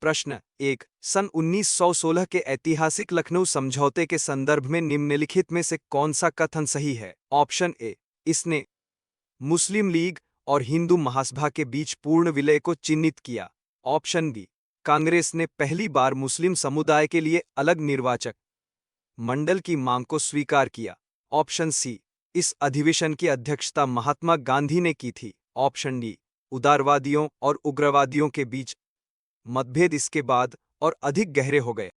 प्रश्न एक, सन 1916 के ऐतिहासिक लखनऊ समझौते के संदर्भ में निम्नलिखित में से कौन सा कथन सही है? ऑप्शन ए, इसने मुस्लिम लीग और हिंदू महासभा के बीच पूर्ण विलय को चिन्हित किया। ऑप्शन बी, कांग्रेस ने पहली बार मुस्लिम समुदाय के लिए अलग निर्वाचक मंडल की मांग को स्वीकार किया। ऑप्शन सी, इस अधिवेशन की अध्यक्षता महात्मा गांधी ने की थी। ऑप्शन डी, उदारवादियों और उग्रवादियों के बीच मतभेद इसके बाद और अधिक गहरे हो गए।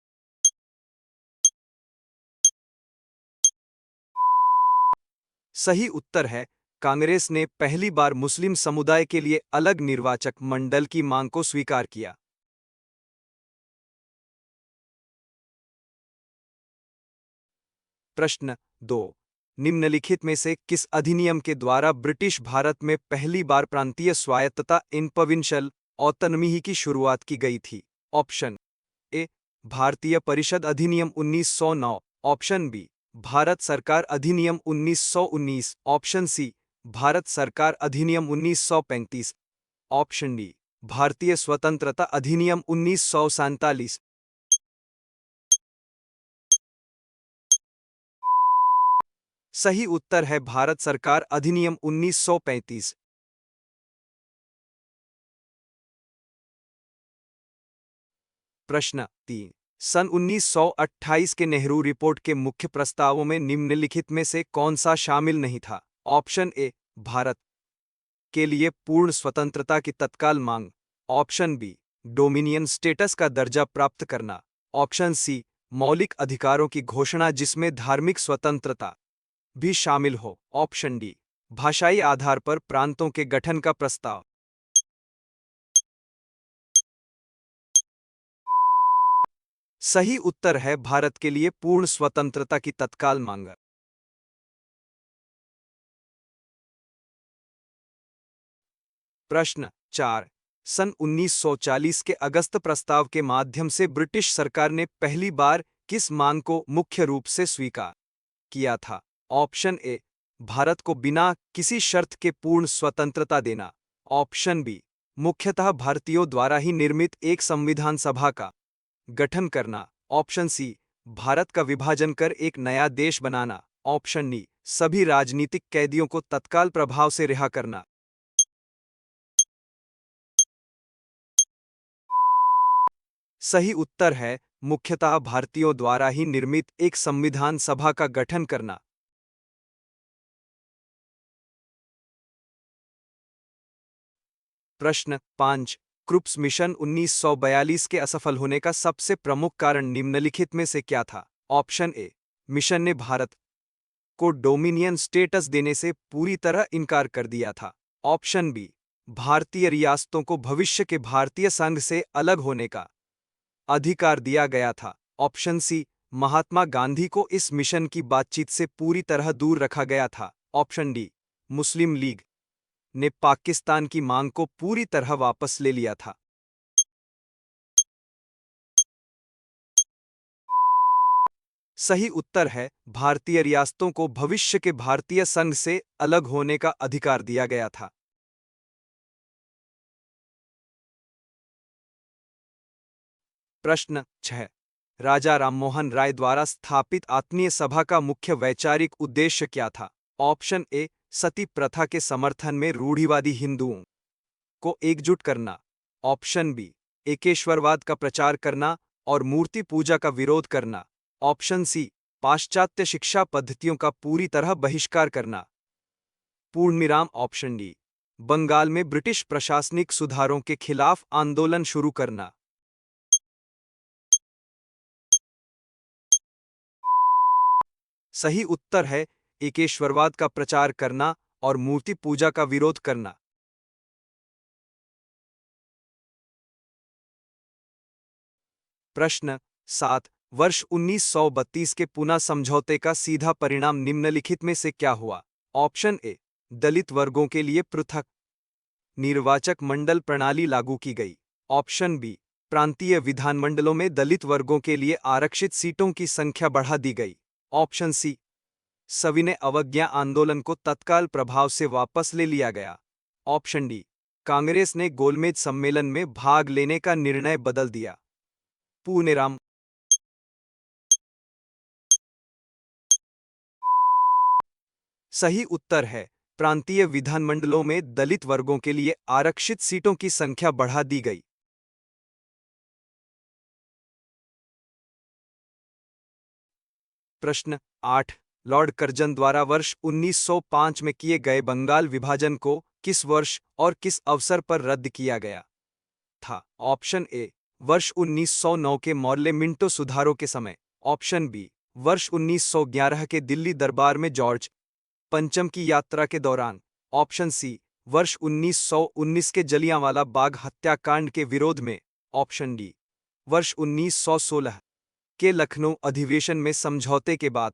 सही उत्तर है, कांग्रेस ने पहली बार मुस्लिम समुदाय के लिए अलग निर्वाचक मंडल की मांग को स्वीकार किया। प्रश्न 2, निम्नलिखित में से किस अधिनियम के द्वारा ब्रिटिश भारत में पहली बार प्रांतीय स्वायत्तता इन प्रोविंशियल ऑटोनमी की शुरुआत की गई थी? ऑप्शन ए, भारतीय परिषद अधिनियम 1909। ऑप्शन बी, भारत सरकार अधिनियम 1919। ऑप्शन सी, भारत सरकार अधिनियम 1935। ऑप्शन डी, भारतीय स्वतंत्रता अधिनियम 1947। सही उत्तर है भारत सरकार अधिनियम 1935। प्रश्न 3, सन 1928 के नेहरू रिपोर्ट के मुख्य प्रस्तावों में निम्नलिखित में से कौन सा शामिल नहीं था? ऑप्शन ए, भारत के लिए पूर्ण स्वतंत्रता की तत्काल मांग। ऑप्शन बी, डोमिनियन स्टेटस का दर्जा प्राप्त करना। ऑप्शन सी, मौलिक अधिकारों की घोषणा जिसमें धार्मिक स्वतंत्रता भी शामिल हो। ऑप्शन डी, भाषाई आधार पर प्रांतों के गठन का प्रस्ताव। सही उत्तर है भारत के लिए पूर्ण स्वतंत्रता की तत्काल मांग। प्रश्न 4, सन 1940 के अगस्त प्रस्ताव के माध्यम से ब्रिटिश सरकार ने पहली बार किस मांग को मुख्य रूप से स्वीकार किया था? ऑप्शन ए, भारत को बिना किसी शर्त के पूर्ण स्वतंत्रता देना। ऑप्शन बी, मुख्यतः भारतीयों द्वारा ही निर्मित एक संविधान सभा का गठन करना। ऑप्शन सी, भारत का विभाजन कर एक नया देश बनाना। ऑप्शन डी, सभी राजनीतिक कैदियों को तत्काल प्रभाव से रिहा करना। सही उत्तर है, मुख्यतः भारतीयों द्वारा ही निर्मित एक संविधान सभा का गठन करना। प्रश्न 5, क्रुप्स मिशन 1942 के असफल होने का सबसे प्रमुख कारण निम्नलिखित में से क्या था? ऑप्शन ए, मिशन ने भारत को डोमिनियन स्टेटस देने से पूरी तरह इनकार कर दिया था। ऑप्शन बी, भारतीय रियासतों को भविष्य के भारतीय संघ से अलग होने का अधिकार दिया गया था। ऑप्शन सी, महात्मा गांधी को इस मिशन की बातचीत से पूरी तरह दूर रखा गया था। ऑप्शन डी, मुस्लिम लीग ने पाकिस्तान की मांग को पूरी तरह वापस ले लिया था। सही उत्तर है, भारतीय रियासतों को भविष्य के भारतीय संघ से अलग होने का अधिकार दिया गया था। प्रश्न 6, राजा राममोहन राय द्वारा स्थापित आत्मीय सभा का मुख्य वैचारिक उद्देश्य क्या था? ऑप्शन ए, सती प्रथा के समर्थन में रूढ़िवादी हिंदुओं को एकजुट करना। ऑप्शन बी, एकेश्वरवाद का प्रचार करना और मूर्ति पूजा का विरोध करना। ऑप्शन सी, पाश्चात्य शिक्षा पद्धतियों का पूरी तरह बहिष्कार करना। पूर्णविराम। ऑप्शन डी, बंगाल में ब्रिटिश प्रशासनिक सुधारों के खिलाफ आंदोलन शुरू करना। सही उत्तर है, एकेश्वरवाद का प्रचार करना और मूर्ति पूजा का विरोध करना। प्रश्न 7, वर्ष 1932 के पुना समझौते का सीधा परिणाम निम्नलिखित में से क्या हुआ? ऑप्शन ए, दलित वर्गों के लिए पृथक निर्वाचक मंडल प्रणाली लागू की गई। ऑप्शन बी, प्रांतीय विधानमंडलों में दलित वर्गों के लिए आरक्षित सीटों की संख्या बढ़ा दी गई। ऑप्शन सी, सविनय अवज्ञा आंदोलन को तत्काल प्रभाव से वापस ले लिया गया। ऑप्शन डी, कांग्रेस ने गोलमेज सम्मेलन में भाग लेने का निर्णय बदल दिया? पूनेराम। सही उत्तर है प्रांतीय विधानमंडलों में दलित वर्गों के लिए आरक्षित सीटों की संख्या बढ़ा दी गई। प्रश्न 8। लॉर्ड कर्जन द्वारा वर्ष 1905 में किए गए बंगाल विभाजन को किस वर्ष और किस अवसर पर रद्द किया गया था? ऑप्शन ए वर्ष 1909 के मॉर्ले मिंटो सुधारों के समय। ऑप्शन बी वर्ष 1911 के दिल्ली दरबार में जॉर्ज पंचम की यात्रा के दौरान। ऑप्शन सी वर्ष 1919 के जलियांवाला बाग हत्याकांड के विरोध में। ऑप्शन डी वर्ष 1916 के लखनऊ अधिवेशन में समझौते के बाद।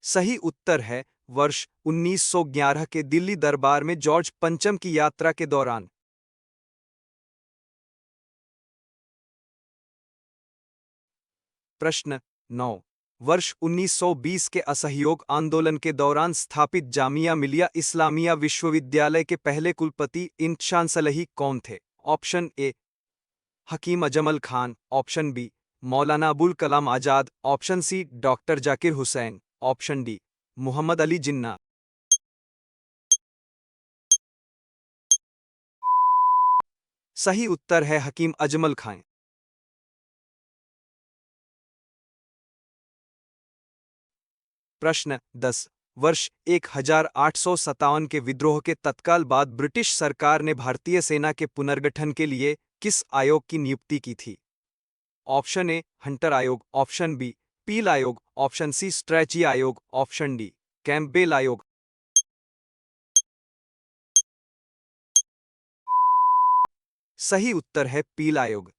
सही उत्तर है वर्ष 1911 के दिल्ली दरबार में जॉर्ज पंचम की यात्रा के दौरान। प्रश्न 9। वर्ष 1920 के असहयोग आंदोलन के दौरान स्थापित जामिया मिलिया इस्लामिया विश्वविद्यालय के पहले कुलपति इन चांसलही कौन थे? Option A Hakim Ajmal Khan. Option B Maulana Abul Kalam Azad. Option C doctor Zakir Hussain. Option D Mohammad Ali Jinnah. सही उत्तर है हकीम अजमल खान। प्रश्न 10। वर्ष 1857 के विद्रोह के तत्काल बाद ब्रिटिश सरकार ने भारतीय सेना के पुनर्गठन के लिए किस आयोग की नियुक्ति की थी? ऑप्शन ए हंटर आयोग। ऑप्शन बी पील आयोग। ऑप्शन सी स्ट्रैची आयोग। ऑप्शन डी कैंपबेल आयोग। सही उत्तर है पील आयोग।